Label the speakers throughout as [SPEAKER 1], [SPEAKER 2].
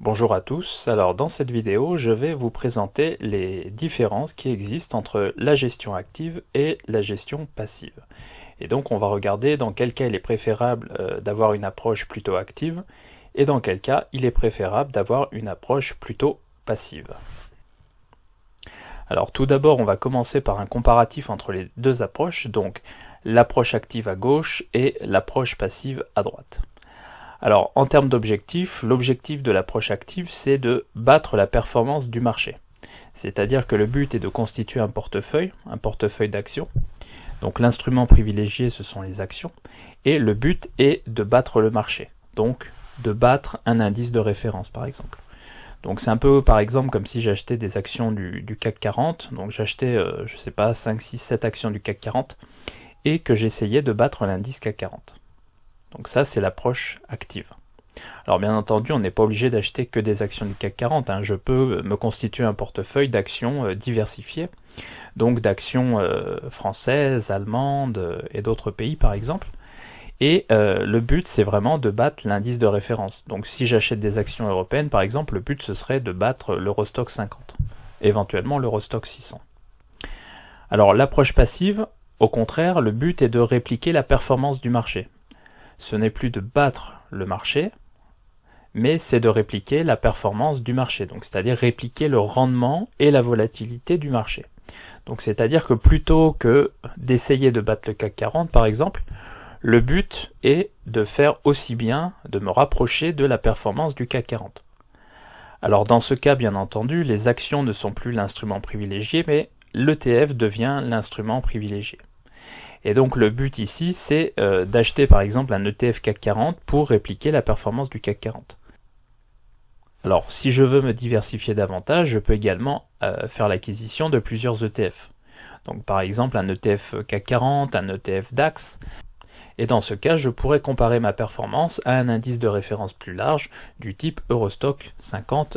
[SPEAKER 1] Bonjour à tous, alors dans cette vidéo je vais vous présenter les différences qui existent entre la gestion active et la gestion passive. Et donc on va regarder dans quel cas il est préférable d'avoir une approche plutôt active et dans quel cas il est préférable d'avoir une approche plutôt passive. Alors tout d'abord on va commencer par un comparatif entre les deux approches, donc l'approche active à gauche et l'approche passive à droite. Alors, en termes d'objectif, l'objectif de l'approche active, c'est de battre la performance du marché. C'est-à-dire que le but est de constituer un portefeuille d'actions. Donc l'instrument privilégié, ce sont les actions. Et le but est de battre le marché. Donc, de battre un indice de référence, par exemple. Donc c'est un peu, par exemple, comme si j'achetais des actions du CAC 40. Donc j'achetais, je sais pas, 5, 6, 7 actions du CAC 40. Et que j'essayais de battre l'indice CAC 40. Donc ça, c'est l'approche active. Alors bien entendu, on n'est pas obligé d'acheter que des actions du CAC 40. Je peux me constituer un portefeuille d'actions diversifiées, donc d'actions françaises, allemandes et d'autres pays par exemple. Et le but, c'est vraiment de battre l'indice de référence. Donc si j'achète des actions européennes par exemple, le but ce serait de battre l'Eurostoxx 50, éventuellement l'Eurostoxx 600. Alors l'approche passive, au contraire, le but est de répliquer la performance du marché. Ce n'est plus de battre le marché, mais c'est de répliquer la performance du marché, donc c'est-à-dire répliquer le rendement et la volatilité du marché. Donc c'est-à-dire que plutôt que d'essayer de battre le CAC 40 par exemple, le but est de faire aussi bien, de me rapprocher de la performance du CAC 40. Alors dans ce cas, bien entendu, les actions ne sont plus l'instrument privilégié, mais l'ETF devient l'instrument privilégié. Et donc le but ici, c'est d'acheter par exemple un ETF CAC 40 pour répliquer la performance du CAC 40. Alors si je veux me diversifier davantage, je peux également faire l'acquisition de plusieurs ETF. Donc par exemple un ETF CAC 40, un ETF DAX. Et dans ce cas, je pourrais comparer ma performance à un indice de référence plus large du type Eurostoxx 50.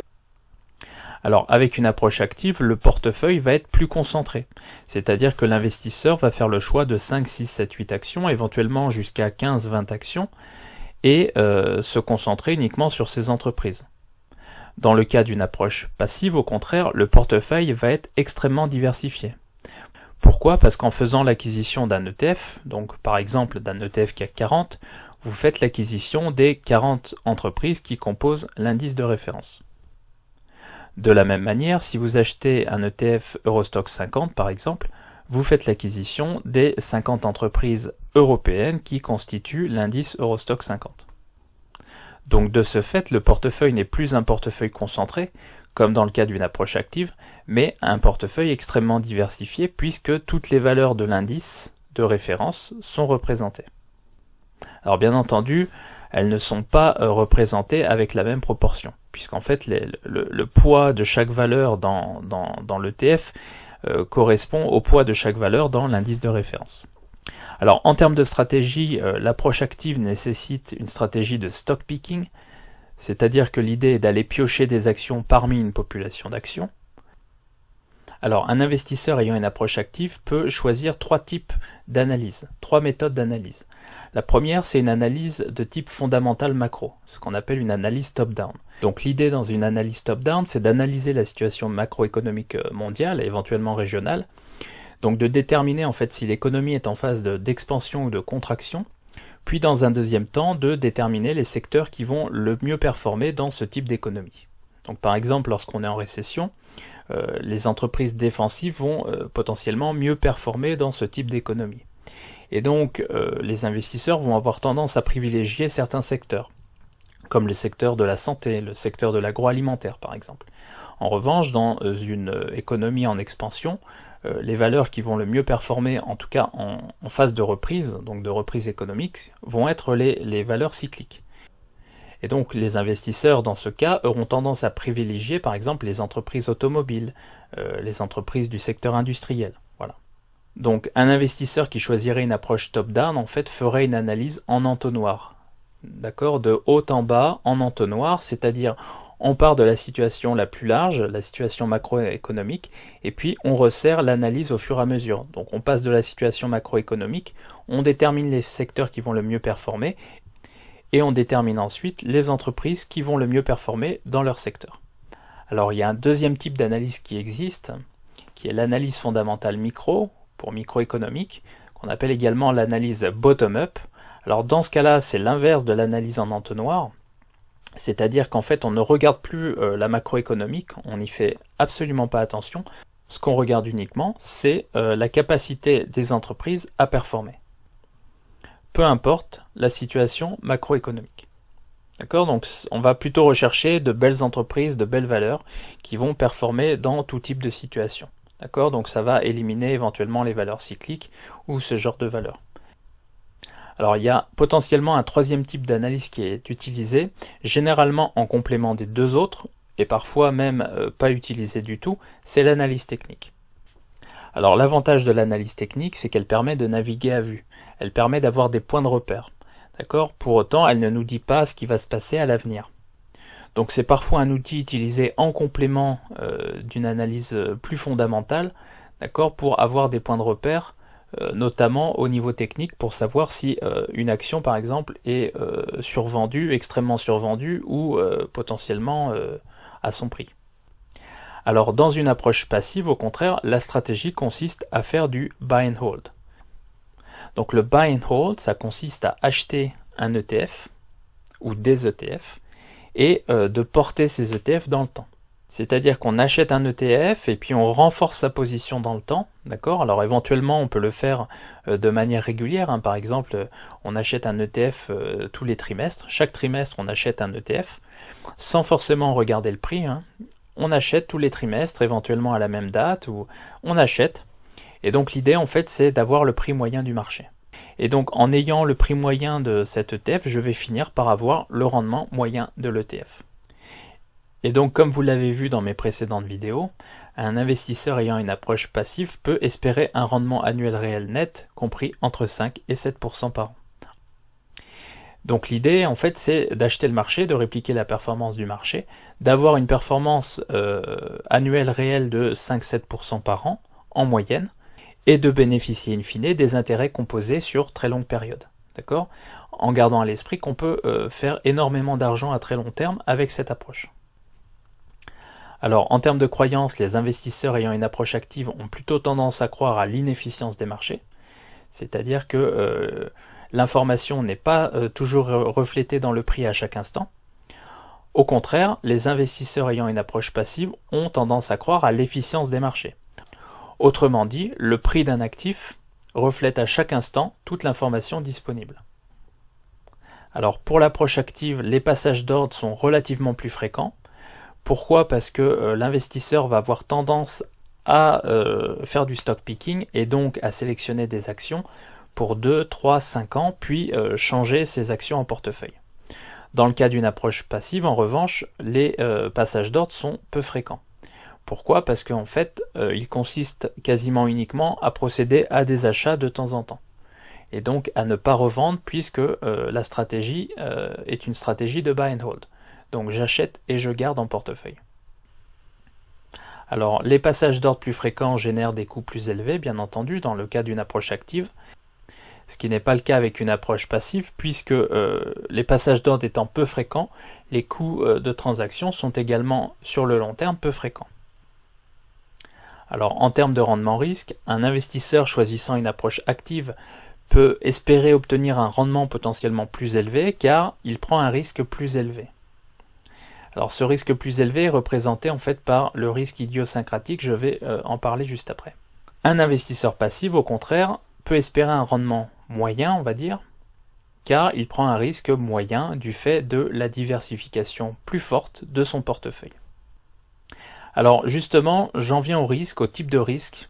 [SPEAKER 1] Alors avec une approche active, le portefeuille va être plus concentré, c'est-à-dire que l'investisseur va faire le choix de 5, 6, 7, 8 actions, éventuellement jusqu'à 15, 20 actions, et se concentrer uniquement sur ces entreprises. Dans le cas d'une approche passive, au contraire, le portefeuille va être extrêmement diversifié. Pourquoi? Parce qu'en faisant l'acquisition d'un ETF, donc par exemple d'un ETF CAC 40, vous faites l'acquisition des 40 entreprises qui composent l'indice de référence. De la même manière, si vous achetez un ETF Eurostoxx 50 par exemple, vous faites l'acquisition des 50 entreprises européennes qui constituent l'indice Eurostoxx 50. Donc de ce fait, le portefeuille n'est plus un portefeuille concentré, comme dans le cas d'une approche active, mais un portefeuille extrêmement diversifié puisque toutes les valeurs de l'indice de référence sont représentées. Alors bien entendu, elles ne sont pas représentées avec la même proportion, puisqu'en fait le poids de chaque valeur dans l'ETF correspond au poids de chaque valeur dans l'indice de référence. Alors en termes de stratégie, l'approche active nécessite une stratégie de stock picking, c'est-à-dire que l'idée est d'aller piocher des actions parmi une population d'actions. Alors un investisseur ayant une approche active peut choisir trois types d'analyse, trois méthodes d'analyse. La première, c'est une analyse de type fondamental macro, ce qu'on appelle une analyse top-down. Donc l'idée dans une analyse top-down, c'est d'analyser la situation macroéconomique mondiale et éventuellement régionale, donc de déterminer en fait si l'économie est en phase d'expansion ou de contraction, puis dans un deuxième temps de déterminer les secteurs qui vont le mieux performer dans ce type d'économie. Donc par exemple, lorsqu'on est en récession, les entreprises défensives vont potentiellement mieux performer dans ce type d'économie. Et donc les investisseurs vont avoir tendance à privilégier certains secteurs, comme le secteur de la santé, le secteur de l'agroalimentaire par exemple. En revanche, dans une économie en expansion, les valeurs qui vont le mieux performer, en tout cas en phase de reprise, donc de reprise économique, vont être les valeurs cycliques. Et donc les investisseurs dans ce cas auront tendance à privilégier par exemple les entreprises automobiles, les entreprises du secteur industriel. Voilà. Donc un investisseur qui choisirait une approche top-down en fait ferait une analyse en entonnoir. D'accord, de haut en bas en entonnoir, c'est-à-dire on part de la situation la plus large, la situation macroéconomique, et puis on resserre l'analyse au fur et à mesure. Donc on passe de la situation macroéconomique, on détermine les secteurs qui vont le mieux performer, et on détermine ensuite les entreprises qui vont le mieux performer dans leur secteur. Alors il y a un deuxième type d'analyse qui existe, qui est l'analyse fondamentale micro, pour microéconomique, qu'on appelle également l'analyse bottom-up. Alors dans ce cas-là, c'est l'inverse de l'analyse en entonnoir, c'est-à-dire qu'en fait on ne regarde plus la macroéconomique, on n'y fait absolument pas attention. Ce qu'on regarde uniquement, c'est la capacité des entreprises à performer. Peu importe la situation macroéconomique. D'accord? Donc on va plutôt rechercher de belles entreprises, de belles valeurs qui vont performer dans tout type de situation. D'accord? Donc ça va éliminer éventuellement les valeurs cycliques ou ce genre de valeurs. Alors il y a potentiellement un troisième type d'analyse qui est utilisé, généralement en complément des deux autres, et parfois même pas utilisé du tout, c'est l'analyse technique. Alors l'avantage de l'analyse technique, c'est qu'elle permet de naviguer à vue, elle permet d'avoir des points de repère. D'accord? Pour autant, elle ne nous dit pas ce qui va se passer à l'avenir. Donc c'est parfois un outil utilisé en complément d'une analyse plus fondamentale, d'accord, pour avoir des points de repère, notamment au niveau technique, pour savoir si une action par exemple est survendue, extrêmement survendue ou potentiellement à son prix. Alors dans une approche passive, au contraire, la stratégie consiste à faire du buy and hold. Donc le buy and hold, ça consiste à acheter un ETF ou des ETF et de porter ces ETF dans le temps. C'est-à-dire qu'on achète un ETF et puis on renforce sa position dans le temps, d'accord? Alors éventuellement on peut le faire de manière régulière, hein. Par exemple on achète un ETF tous les trimestres, chaque trimestre on achète un ETF, sans forcément regarder le prix, hein. On achète tous les trimestres, éventuellement à la même date, ou on achète, et donc l'idée en fait c'est d'avoir le prix moyen du marché. Et donc en ayant le prix moyen de cet ETF, je vais finir par avoir le rendement moyen de l'ETF. Et donc comme vous l'avez vu dans mes précédentes vidéos, un investisseur ayant une approche passive peut espérer un rendement annuel réel net compris entre 5 et 7% par an. Donc l'idée en fait c'est d'acheter le marché, de répliquer la performance du marché, d'avoir une performance annuelle réelle de 5-7% par an en moyenne, et de bénéficier in fine des intérêts composés sur très longue période. D'accord? En gardant à l'esprit qu'on peut faire énormément d'argent à très long terme avec cette approche. Alors en termes de croyances, les investisseurs ayant une approche active ont plutôt tendance à croire à l'inefficience des marchés, c'est-à-dire que l'information n'est pas toujours reflétée dans le prix à chaque instant. Au contraire, les investisseurs ayant une approche passive ont tendance à croire à l'efficience des marchés. Autrement dit, le prix d'un actif reflète à chaque instant toute l'information disponible. Alors pour l'approche active, les passages d'ordre sont relativement plus fréquents. Pourquoi? Parce que l'investisseur va avoir tendance à faire du stock picking et donc à sélectionner des actions pour 2, 3, 5 ans, puis changer ses actions en portefeuille. Dans le cas d'une approche passive, en revanche, les passages d'ordre sont peu fréquents. Pourquoi? Parce qu'en fait, il consiste quasiment uniquement à procéder à des achats de temps en temps. Et donc à ne pas revendre puisque la stratégie est une stratégie de buy and hold. Donc j'achète et je garde en portefeuille. Alors les passages d'ordre plus fréquents génèrent des coûts plus élevés, bien entendu, dans le cas d'une approche active, ce qui n'est pas le cas avec une approche passive, puisque les passages d'ordre étant peu fréquents, les coûts de transaction sont également sur le long terme peu fréquents. Alors en termes de rendement risque, un investisseur choisissant une approche active peut espérer obtenir un rendement potentiellement plus élevé car il prend un risque plus élevé. Alors ce risque plus élevé est représenté en fait par le risque idiosyncratique, je vais en parler juste après. Un investisseur passif au contraire peut espérer un rendement moyen, on va dire, car il prend un risque moyen du fait de la diversification plus forte de son portefeuille. Alors justement, j'en viens au risque, au type de risque.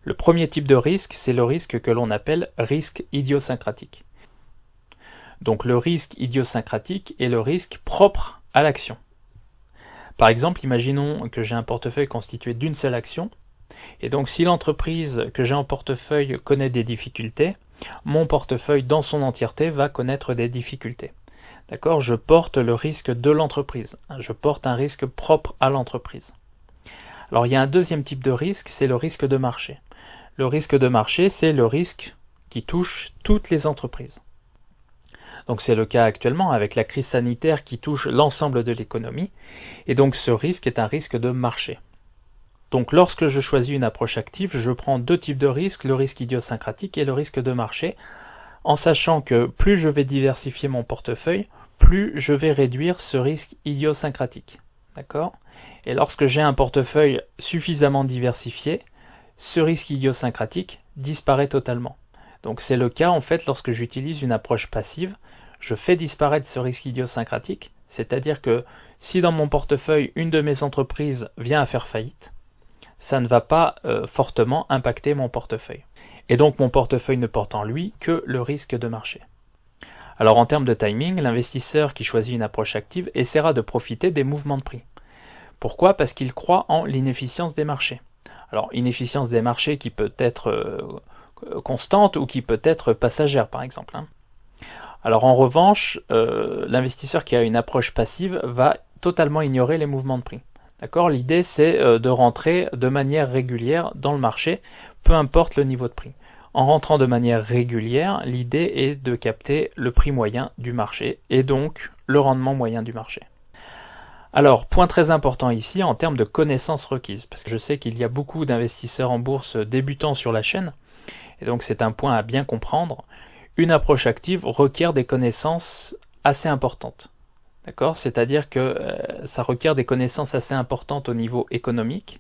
[SPEAKER 1] Le premier type de risque, c'est le risque que l'on appelle risque idiosyncratique. Donc le risque idiosyncratique est le risque propre à l'action. Par exemple, imaginons que j'ai un portefeuille constitué d'une seule action, et donc si l'entreprise que j'ai en portefeuille connaît des difficultés, mon portefeuille dans son entièreté va connaître des difficultés. D'accord? Je porte le risque de l'entreprise, je porte un risque propre à l'entreprise. Alors il y a un deuxième type de risque, c'est le risque de marché. Le risque de marché, c'est le risque qui touche toutes les entreprises. Donc c'est le cas actuellement avec la crise sanitaire qui touche l'ensemble de l'économie, et donc ce risque est un risque de marché. Donc lorsque je choisis une approche active, je prends deux types de risques, le risque idiosyncratique et le risque de marché, en sachant que plus je vais diversifier mon portefeuille, plus je vais réduire ce risque idiosyncratique. D'accord ? Et lorsque j'ai un portefeuille suffisamment diversifié, ce risque idiosyncratique disparaît totalement. Donc c'est le cas en fait lorsque j'utilise une approche passive, je fais disparaître ce risque idiosyncratique, c'est-à-dire que si dans mon portefeuille une de mes entreprises vient à faire faillite, ça ne va pas fortement impacter mon portefeuille. Et donc mon portefeuille ne porte en lui que le risque de marché. Alors en termes de timing, l'investisseur qui choisit une approche active essaiera de profiter des mouvements de prix. Pourquoi ? Parce qu'il croit en l'inefficience des marchés. Alors inefficience des marchés qui peut être constante ou qui peut être passagère par exemple. Alors en revanche, l'investisseur qui a une approche passive va totalement ignorer les mouvements de prix. D'accord ? L'idée c'est de rentrer de manière régulière dans le marché, peu importe le niveau de prix. En rentrant de manière régulière, l'idée est de capter le prix moyen du marché et donc le rendement moyen du marché. Alors, point très important ici en termes de connaissances requises, parce que je sais qu'il y a beaucoup d'investisseurs en bourse débutants sur la chaîne, et donc c'est un point à bien comprendre. Une approche active requiert des connaissances assez importantes. D'accord ? C'est-à-dire que ça requiert des connaissances assez importantes au niveau économique.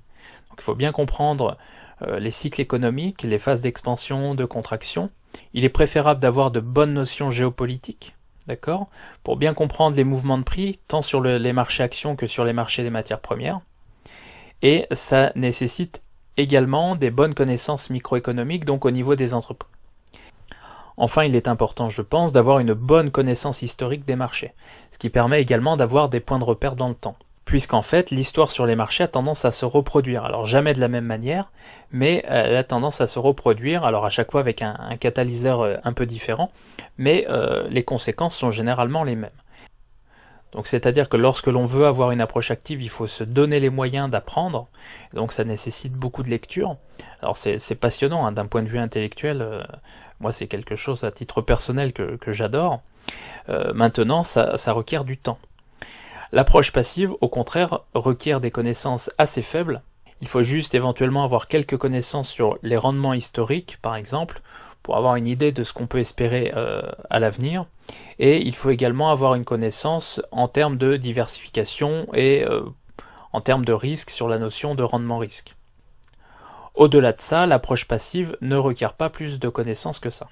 [SPEAKER 1] Donc il faut bien comprendre les cycles économiques, les phases d'expansion, de contraction. Il est préférable d'avoir de bonnes notions géopolitiques, d'accord, pour bien comprendre les mouvements de prix, tant sur les marchés actions que sur les marchés des matières premières. Et ça nécessite également des bonnes connaissances microéconomiques, donc au niveau des entreprises. Enfin, il est important, je pense, d'avoir une bonne connaissance historique des marchés, ce qui permet également d'avoir des points de repère dans le temps. Puisqu'en fait, l'histoire sur les marchés a tendance à se reproduire. Alors jamais de la même manière, mais elle a tendance à se reproduire, alors à chaque fois avec un catalyseur un peu différent, mais les conséquences sont généralement les mêmes. Donc c'est-à-dire que lorsque l'on veut avoir une approche active, il faut se donner les moyens d'apprendre, donc ça nécessite beaucoup de lecture. Alors c'est passionnant, d'un point de vue intellectuel, moi c'est quelque chose à titre personnel que j'adore. Maintenant, ça requiert du temps. L'approche passive, au contraire, requiert des connaissances assez faibles. Il faut juste éventuellement avoir quelques connaissances sur les rendements historiques, par exemple, pour avoir une idée de ce qu'on peut espérer à l'avenir. Et il faut également avoir une connaissance en termes de diversification et en termes de risque sur la notion de rendement-risque. Au-delà de ça, l'approche passive ne requiert pas plus de connaissances que ça.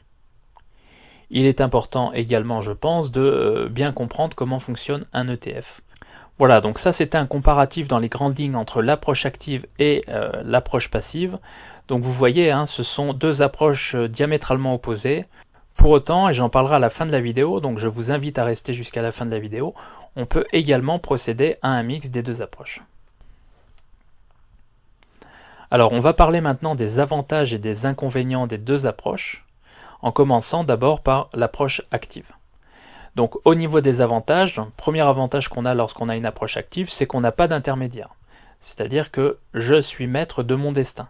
[SPEAKER 1] Il est important également, je pense, de bien comprendre comment fonctionne un ETF. Voilà, donc ça c'était un comparatif dans les grandes lignes entre l'approche active et l'approche passive. Donc vous voyez, ce sont deux approches diamétralement opposées. Pour autant, et j'en parlerai à la fin de la vidéo, donc je vous invite à rester jusqu'à la fin de la vidéo, on peut également procéder à un mix des deux approches. Alors on va parler maintenant des avantages et des inconvénients des deux approches, en commençant d'abord par l'approche active. Donc au niveau des avantages, premier avantage qu'on a lorsqu'on a une approche active, c'est qu'on n'a pas d'intermédiaire. C'est-à-dire que je suis maître de mon destin.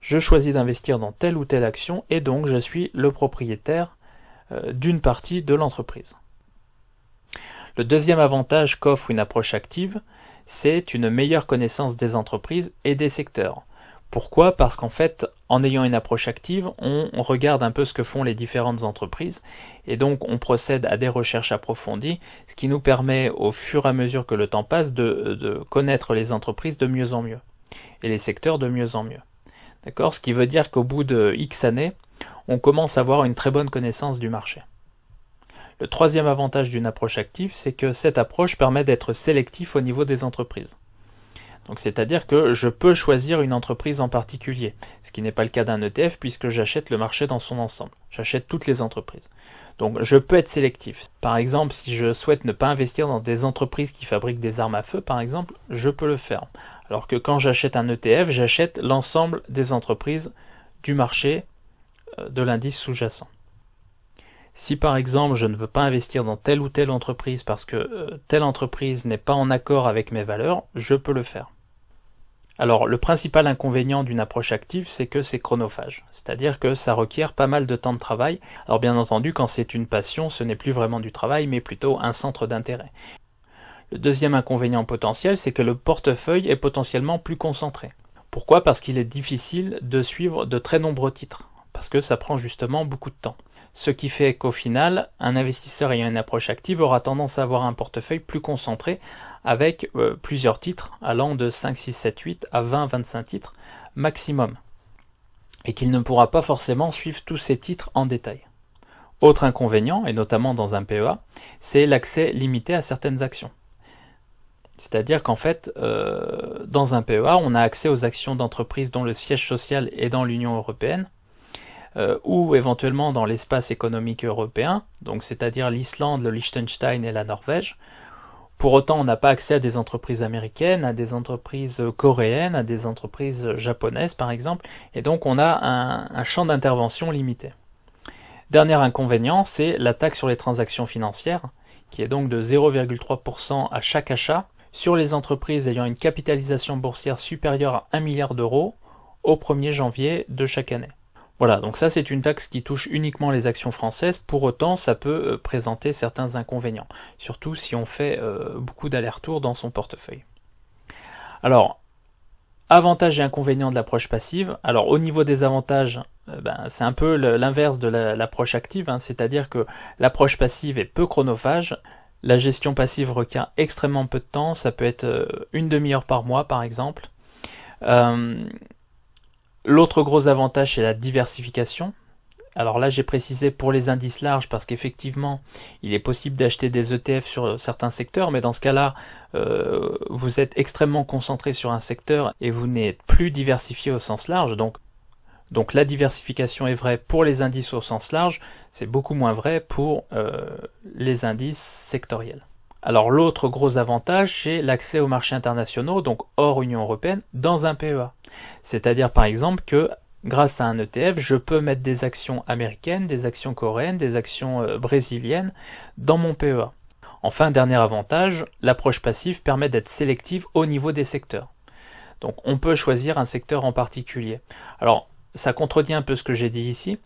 [SPEAKER 1] Je choisis d'investir dans telle ou telle action et donc je suis le propriétaire d'une partie de l'entreprise. Le deuxième avantage qu'offre une approche active, c'est une meilleure connaissance des entreprises et des secteurs. Pourquoi ? Parce qu'en fait, en ayant une approche active, on regarde un peu ce que font les différentes entreprises et donc on procède à des recherches approfondies, ce qui nous permet au fur et à mesure que le temps passe de connaître les entreprises de mieux en mieux et les secteurs de mieux en mieux. D'accord ? Ce qui veut dire qu'au bout de X années, on commence à avoir une très bonne connaissance du marché. Le troisième avantage d'une approche active, c'est que cette approche permet d'être sélectif au niveau des entreprises. Donc c'est-à-dire que je peux choisir une entreprise en particulier, ce qui n'est pas le cas d'un ETF puisque j'achète le marché dans son ensemble. J'achète toutes les entreprises. Donc je peux être sélectif. Par exemple, si je souhaite ne pas investir dans des entreprises qui fabriquent des armes à feu, par exemple, je peux le faire. Alors que quand j'achète un ETF, j'achète l'ensemble des entreprises du marché de l'indice sous-jacent. Si par exemple je ne veux pas investir dans telle ou telle entreprise parce que telle entreprise n'est pas en accord avec mes valeurs, je peux le faire. Alors le principal inconvénient d'une approche active, c'est que c'est chronophage, c'est-à-dire que ça requiert pas mal de temps de travail. Alors bien entendu, quand c'est une passion, ce n'est plus vraiment du travail, mais plutôt un centre d'intérêt. Le deuxième inconvénient potentiel, c'est que le portefeuille est potentiellement plus concentré. Pourquoi? Parce qu'il est difficile de suivre de très nombreux titres, parce que ça prend justement beaucoup de temps. Ce qui fait qu'au final, un investisseur ayant une approche active aura tendance à avoir un portefeuille plus concentré avec plusieurs titres allant de 5, 6, 7, 8 à 20, 25 titres maximum et qu'il ne pourra pas forcément suivre tous ces titres en détail. Autre inconvénient, et notamment dans un PEA, c'est l'accès limité à certaines actions. C'est-à-dire qu'en fait, dans un PEA, on a accès aux actions d'entreprises dont le siège social est dans l'Union européenne, ou éventuellement dans l'espace économique européen, donc c'est-à-dire l'Islande, le Liechtenstein et la Norvège. Pour autant, on n'a pas accès à des entreprises américaines, à des entreprises coréennes, à des entreprises japonaises par exemple, et donc on a un champ d'intervention limité. Dernier inconvénient, c'est la taxe sur les transactions financières, qui est donc de 0,3% à chaque achat sur les entreprises ayant une capitalisation boursière supérieure à 1 milliard d'euros au 1er janvier de chaque année. Voilà, donc ça c'est une taxe qui touche uniquement les actions françaises, pour autant ça peut présenter certains inconvénients, surtout si on fait beaucoup d'allers-retours dans son portefeuille. Alors, avantages et inconvénients de l'approche passive. Alors au niveau des avantages, c'est un peu l'inverse de l'approche active, c'est-à-dire que l'approche passive est peu chronophage, la gestion passive requiert extrêmement peu de temps, ça peut être une demi-heure par mois par exemple. L'autre gros avantage, c'est la diversification. Alors là, j'ai précisé pour les indices larges parce qu'effectivement, il est possible d'acheter des ETF sur certains secteurs, mais dans ce cas-là, vous êtes extrêmement concentré sur un secteur et vous n'êtes plus diversifié au sens large. Donc la diversification est vraie pour les indices au sens large, c'est beaucoup moins vrai pour les indices sectoriels. Alors l'autre gros avantage, c'est l'accès aux marchés internationaux, donc hors Union européenne, dans un PEA. C'est-à-dire par exemple que grâce à un ETF, je peux mettre des actions américaines, des actions coréennes, des actions brésiliennes dans mon PEA. Enfin, dernier avantage, l'approche passive permet d'être sélective au niveau des secteurs. Donc on peut choisir un secteur en particulier. Alors ça contredit un peu ce que j'ai dit ici.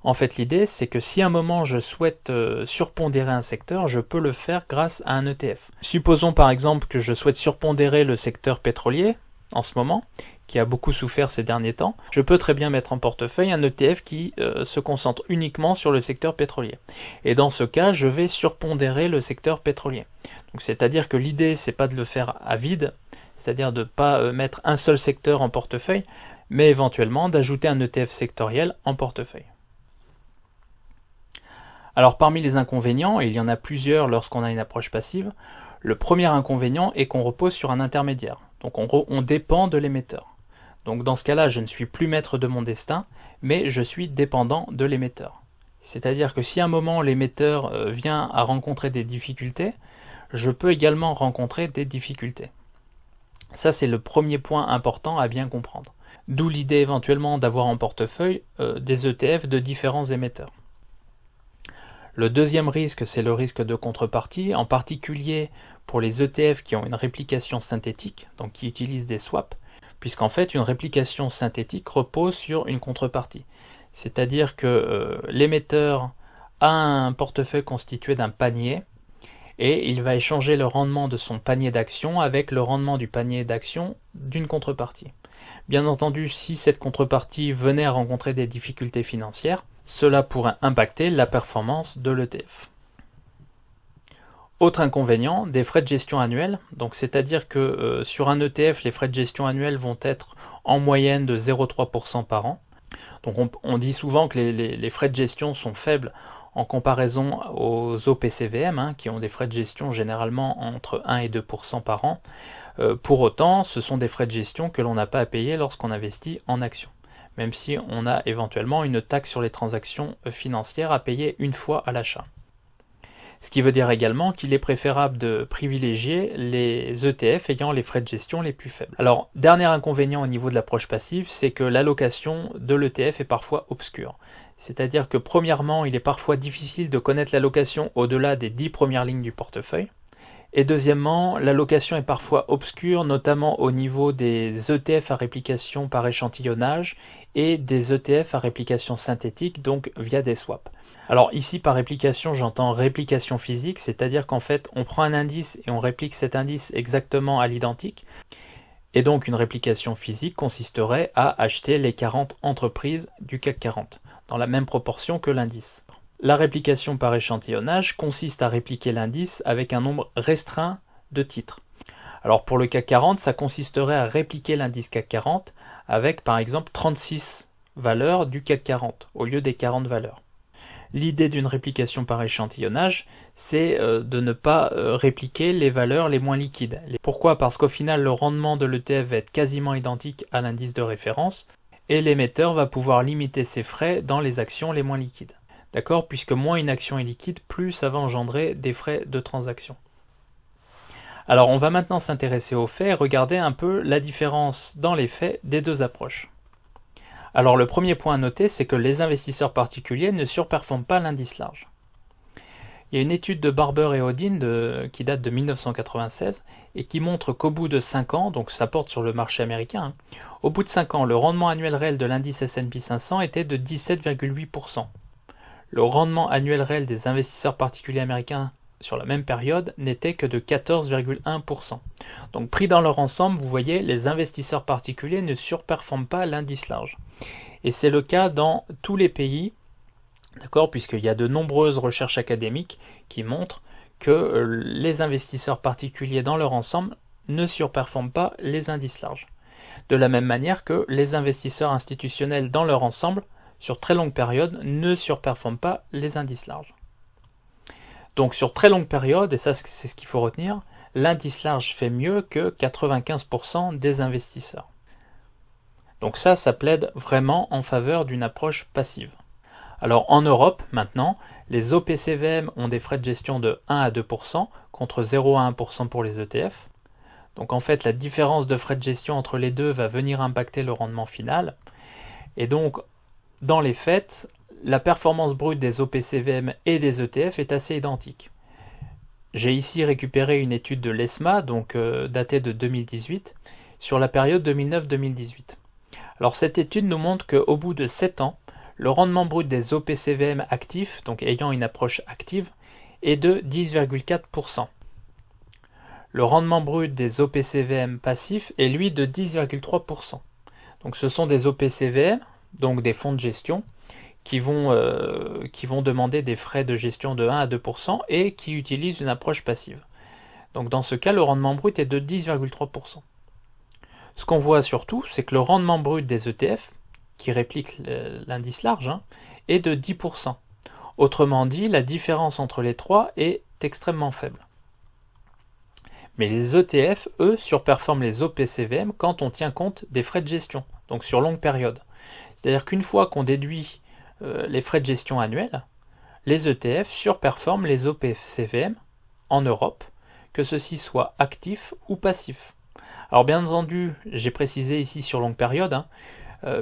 [SPEAKER 1] En fait, l'idée, c'est que si à un moment je souhaite surpondérer un secteur, je peux le faire grâce à un ETF. Supposons par exemple que je souhaite surpondérer le secteur pétrolier, en ce moment, qui a beaucoup souffert ces derniers temps. Je peux très bien mettre en portefeuille un ETF qui se concentre uniquement sur le secteur pétrolier. Et dans ce cas, je vais surpondérer le secteur pétrolier. Donc c'est-à-dire que l'idée, c'est pas de le faire à vide, c'est-à-dire de ne pas mettre un seul secteur en portefeuille, mais éventuellement d'ajouter un ETF sectoriel en portefeuille. Alors parmi les inconvénients, et il y en a plusieurs lorsqu'on a une approche passive, le premier inconvénient est qu'on repose sur un intermédiaire, donc on dépend de l'émetteur. Donc dans ce cas-là, je ne suis plus maître de mon destin, mais je suis dépendant de l'émetteur. C'est-à-dire que si à un moment l'émetteur vient à rencontrer des difficultés, je peux également rencontrer des difficultés. Ça c'est le premier point important à bien comprendre. D'où l'idée éventuellement d'avoir en portefeuille des ETF de différents émetteurs. Le deuxième risque, c'est le risque de contrepartie, en particulier pour les ETF qui ont une réplication synthétique, donc qui utilisent des swaps, puisqu'en fait une réplication synthétique repose sur une contrepartie. C'est-à-dire que l'émetteur a un portefeuille constitué d'un panier, et il va échanger le rendement de son panier d'actions avec le rendement du panier d'actions d'une contrepartie. Bien entendu, si cette contrepartie venait à rencontrer des difficultés financières, cela pourrait impacter la performance de l'ETF. Autre inconvénient, des frais de gestion annuels. Donc c'est-à-dire que sur un ETF, les frais de gestion annuels vont être en moyenne de 0,3% par an. Donc on dit souvent que les frais de gestion sont faibles en comparaison aux OPCVM, qui ont des frais de gestion généralement entre 1 et 2% par an. Pour autant, ce sont des frais de gestion que l'on n'a pas à payer lorsqu'on investit en actions, même si on a éventuellement une taxe sur les transactions financières à payer une fois à l'achat. Ce qui veut dire également qu'il est préférable de privilégier les ETF ayant les frais de gestion les plus faibles. Alors, dernier inconvénient au niveau de l'approche passive, c'est que l'allocation de l'ETF est parfois obscure. C'est-à-dire que premièrement, il est parfois difficile de connaître l'allocation au-delà des 10 premières lignes du portefeuille. Et deuxièmement, l'allocation est parfois obscure, notamment au niveau des ETF à réplication par échantillonnage et des ETF à réplication synthétique, donc via des swaps. Alors ici par réplication, j'entends réplication physique, c'est-à-dire qu'en fait on prend un indice et on réplique cet indice exactement à l'identique. Et donc une réplication physique consisterait à acheter les 40 entreprises du CAC 40, dans la même proportion que l'indice. La réplication par échantillonnage consiste à répliquer l'indice avec un nombre restreint de titres. Alors pour le CAC 40, ça consisterait à répliquer l'indice CAC 40 avec par exemple 36 valeurs du CAC 40 au lieu des 40 valeurs. L'idée d'une réplication par échantillonnage, c'est de ne pas répliquer les valeurs les moins liquides. Pourquoi? Parce qu'au final, le rendement de l'ETF va être quasiment identique à l'indice de référence et l'émetteur va pouvoir limiter ses frais dans les actions les moins liquides. D'accord? Puisque moins une action est liquide, plus ça va engendrer des frais de transaction. Alors on va maintenant s'intéresser aux faits et regarder un peu la différence dans les faits des deux approches. Alors le premier point à noter, c'est que les investisseurs particuliers ne surperforment pas l'indice large. Il y a une étude de Barber et Odin qui date de 1996 et qui montre qu'au bout de 5 ans, donc ça porte sur le marché américain, au bout de 5 ans, le rendement annuel réel de l'indice S&P 500 était de 17,8%. Le rendement annuel réel des investisseurs particuliers américains sur la même période n'était que de 14,1%. Donc pris dans leur ensemble, vous voyez, les investisseurs particuliers ne surperforment pas l'indice large. Et c'est le cas dans tous les pays, d'accord, puisqu'il y a de nombreuses recherches académiques qui montrent que les investisseurs particuliers dans leur ensemble ne surperforment pas les indices larges. De la même manière que les investisseurs institutionnels dans leur ensemble, sur très longue période, ne surperforment pas les indices larges. Donc sur très longue période, et ça c'est ce qu'il faut retenir, l'indice large fait mieux que 95% des investisseurs. Donc ça plaide vraiment en faveur d'une approche passive. Alors en Europe, maintenant, les OPCVM ont des frais de gestion de 1 à 2% contre 0 à 1% pour les ETF. Donc en fait, la différence de frais de gestion entre les deux va venir impacter le rendement final. Et donc, dans les faits, la performance brute des OPCVM et des ETF est assez identique. J'ai ici récupéré une étude de l'ESMA, donc datée de 2018, sur la période 2009-2018. Alors cette étude nous montre qu'au bout de 7 ans, le rendement brut des OPCVM actifs, donc ayant une approche active, est de 10,4%. Le rendement brut des OPCVM passifs est lui de 10,3%. Donc ce sont des OPCVM, donc des fonds de gestion, qui vont demander des frais de gestion de 1 à 2% et qui utilisent une approche passive. Donc dans ce cas, le rendement brut est de 10,3%. Ce qu'on voit surtout, c'est que le rendement brut des ETF, qui réplique l'indice large, est de 10%. Autrement dit, la différence entre les trois est extrêmement faible. Mais les ETF, eux, surperforment les OPCVM quand on tient compte des frais de gestion, donc sur longue période. C'est-à-dire qu'une fois qu'on déduit les frais de gestion annuels, les ETF surperforment les OPCVM en Europe, que ceux-ci soient actifs ou passifs. Alors bien entendu, j'ai précisé ici sur longue période,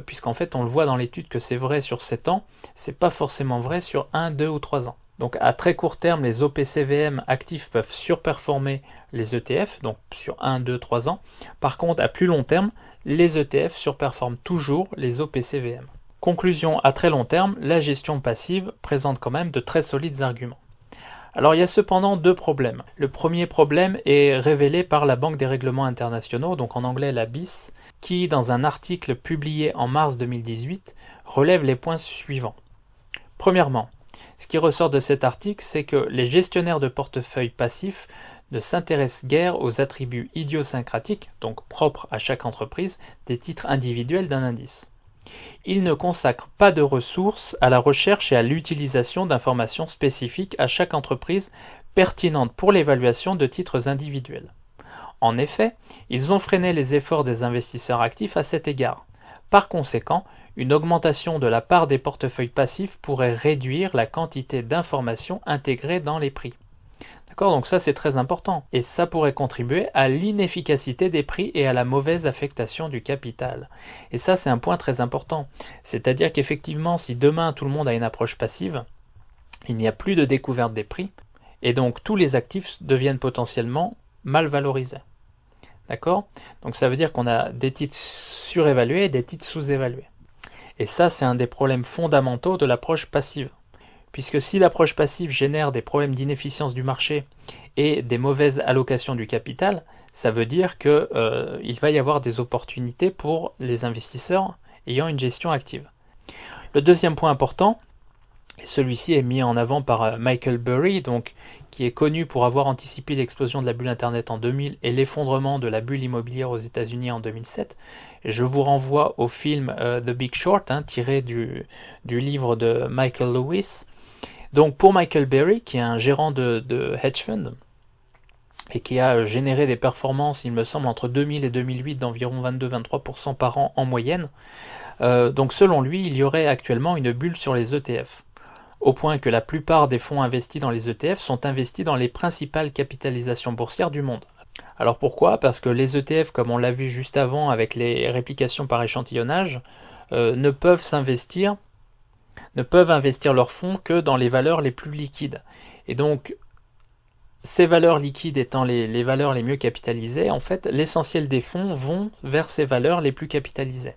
[SPEAKER 1] puisqu'en fait on le voit dans l'étude que c'est vrai sur 7 ans, c'est pas forcément vrai sur 1, 2 ou 3 ans. Donc à très court terme, les OPCVM actifs peuvent surperformer les ETF, donc sur 1, 2, 3 ans. Par contre, à plus long terme, les ETF surperforment toujours les OPCVM. Conclusion, à très long terme, la gestion passive présente quand même de très solides arguments. Alors il y a cependant deux problèmes. Le premier problème est révélé par la Banque des règlements internationaux, donc en anglais la BIS, qui dans un article publié en mars 2018 relève les points suivants. Premièrement, ce qui ressort de cet article, c'est que les gestionnaires de portefeuille passifs ne s'intéressent guère aux attributs idiosyncratiques, donc propres à chaque entreprise, des titres individuels d'un indice. Ils ne consacrent pas de ressources à la recherche et à l'utilisation d'informations spécifiques à chaque entreprise pertinentes pour l'évaluation de titres individuels. En effet, ils ont freiné les efforts des investisseurs actifs à cet égard. Par conséquent, une augmentation de la part des portefeuilles passifs pourrait réduire la quantité d'informations intégrées dans les prix. D'accord, donc ça c'est très important. Et ça pourrait contribuer à l'inefficacité des prix et à la mauvaise affectation du capital. Et ça c'est un point très important. C'est-à-dire qu'effectivement, si demain tout le monde a une approche passive, il n'y a plus de découverte des prix. Et donc tous les actifs deviennent potentiellement mal valorisés. D'accord? Donc ça veut dire qu'on a des titres surévalués et des titres sous-évalués. Et ça, c'est un des problèmes fondamentaux de l'approche passive. Puisque si l'approche passive génère des problèmes d'inefficience du marché et des mauvaises allocations du capital, ça veut dire qu'il va y avoir des opportunités pour les investisseurs ayant une gestion active. Le deuxième point important, et celui-ci est mis en avant par Michael Burry, donc, qui est connu pour avoir anticipé l'explosion de la bulle Internet en 2000 et l'effondrement de la bulle immobilière aux États-Unis en 2007. Et je vous renvoie au film The Big Short, tiré du livre de Michael Lewis. Donc pour Michael Burry, qui est un gérant de hedge fund, et qui a généré des performances, il me semble, entre 2000 et 2008 d'environ 22-23% par an en moyenne, donc selon lui, il y aurait actuellement une bulle sur les ETF, au point que la plupart des fonds investis dans les ETF sont investis dans les principales capitalisations boursières du monde. Alors pourquoi? Parce que les ETF, comme on l'a vu juste avant avec les réplications par échantillonnage, ne peuvent investir leurs fonds que dans les valeurs les plus liquides. Et donc, ces valeurs liquides étant les valeurs les mieux capitalisées, en fait, l'essentiel des fonds vont vers ces valeurs les plus capitalisées.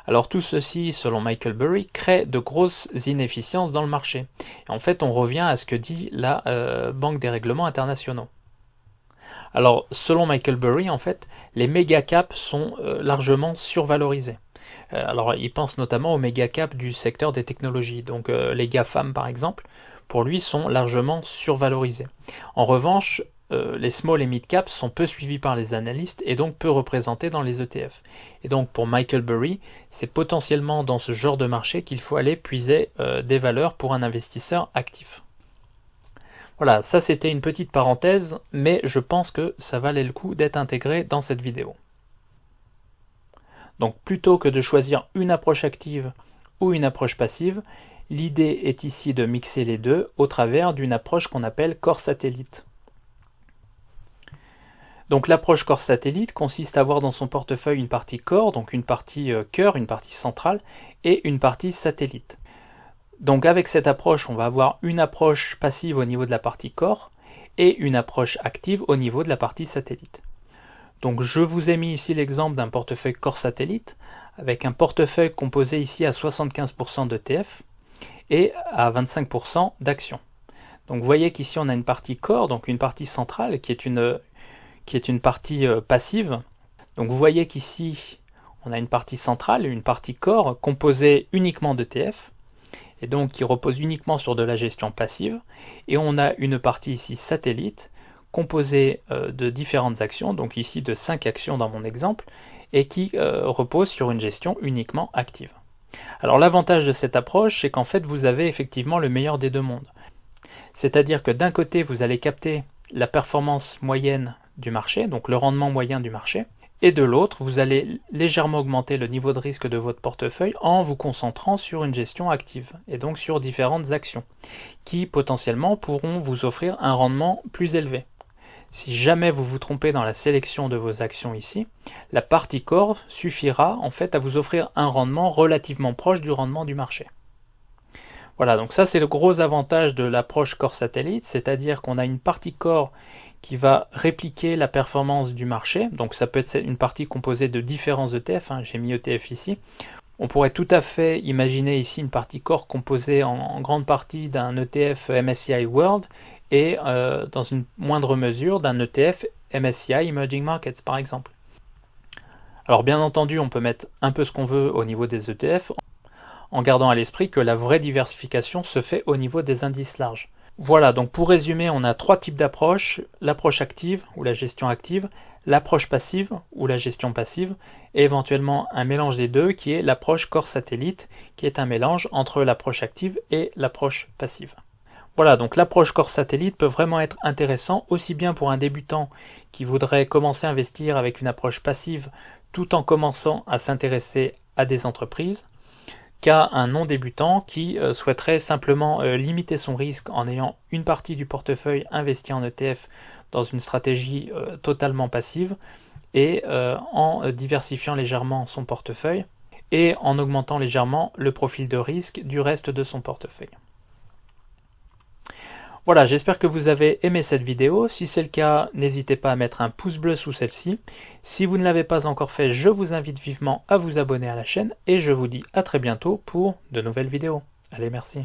[SPEAKER 1] Alors tout ceci, selon Michael Burry, crée de grosses inefficiences dans le marché. Et en fait, on revient à ce que dit la Banque des règlements internationaux. Alors, selon Michael Burry, en fait, les méga caps sont largement survalorisés. Alors, il pense notamment aux méga caps du secteur des technologies, donc les GAFAM par exemple, pour lui sont largement survalorisés. En revanche, les small et mid caps sont peu suivis par les analystes et donc peu représentés dans les ETF. Et donc pour Michael Burry, c'est potentiellement dans ce genre de marché qu'il faut aller puiser des valeurs pour un investisseur actif. Voilà, ça c'était une petite parenthèse, mais je pense que ça valait le coup d'être intégré dans cette vidéo. Donc plutôt que de choisir une approche active ou une approche passive, l'idée est ici de mixer les deux au travers d'une approche qu'on appelle core satellite. Donc l'approche core satellite consiste à avoir dans son portefeuille une partie core, donc une partie cœur, une partie centrale, et une partie satellite. Donc avec cette approche, on va avoir une approche passive au niveau de la partie core et une approche active au niveau de la partie satellite. Donc je vous ai mis ici l'exemple d'un portefeuille core satellite, avec un portefeuille composé ici à 75% d'ETF et à 25% d'actions. Donc vous voyez qu'ici on a une partie core, donc une partie centrale qui est une partie passive. Donc vous voyez qu'ici on a une partie centrale, une partie core composée uniquement d'ETF, et donc qui repose uniquement sur de la gestion passive, et on a une partie ici satellite, composée de différentes actions, donc ici de 5 actions dans mon exemple, et qui repose sur une gestion uniquement active. Alors l'avantage de cette approche, c'est qu'en fait vous avez effectivement le meilleur des deux mondes. C'est-à-dire que d'un côté vous allez capter la performance moyenne du marché, donc le rendement moyen du marché, et de l'autre, vous allez légèrement augmenter le niveau de risque de votre portefeuille en vous concentrant sur une gestion active, et donc sur différentes actions, qui potentiellement pourront vous offrir un rendement plus élevé. Si jamais vous vous trompez dans la sélection de vos actions ici, la partie core suffira en fait à vous offrir un rendement relativement proche du rendement du marché. Voilà, donc ça c'est le gros avantage de l'approche core satellite, c'est-à-dire qu'on a une partie core qui va répliquer la performance du marché, donc ça peut être une partie composée de différents ETF, j'ai mis ETF ici. On pourrait tout à fait imaginer ici une partie core composée en grande partie d'un ETF MSCI World et dans une moindre mesure d'un ETF MSCI Emerging Markets par exemple. Alors bien entendu, on peut mettre un peu ce qu'on veut au niveau des ETF, en gardant à l'esprit que la vraie diversification se fait au niveau des indices larges. Voilà, donc pour résumer, on a trois types d'approches, l'approche active ou la gestion active, l'approche passive ou la gestion passive, et éventuellement un mélange des deux qui est l'approche core satellite, qui est un mélange entre l'approche active et l'approche passive. Voilà, donc l'approche core satellite peut vraiment être intéressant aussi bien pour un débutant qui voudrait commencer à investir avec une approche passive tout en commençant à s'intéresser à des entreprises, qu'à un non-débutant qui souhaiterait simplement limiter son risque en ayant une partie du portefeuille investi en ETF dans une stratégie totalement passive et en diversifiant légèrement son portefeuille et en augmentant légèrement le profil de risque du reste de son portefeuille. Voilà, j'espère que vous avez aimé cette vidéo. Si c'est le cas, n'hésitez pas à mettre un pouce bleu sous celle-ci. Si vous ne l'avez pas encore fait, je vous invite vivement à vous abonner à la chaîne et je vous dis à très bientôt pour de nouvelles vidéos. Allez, merci.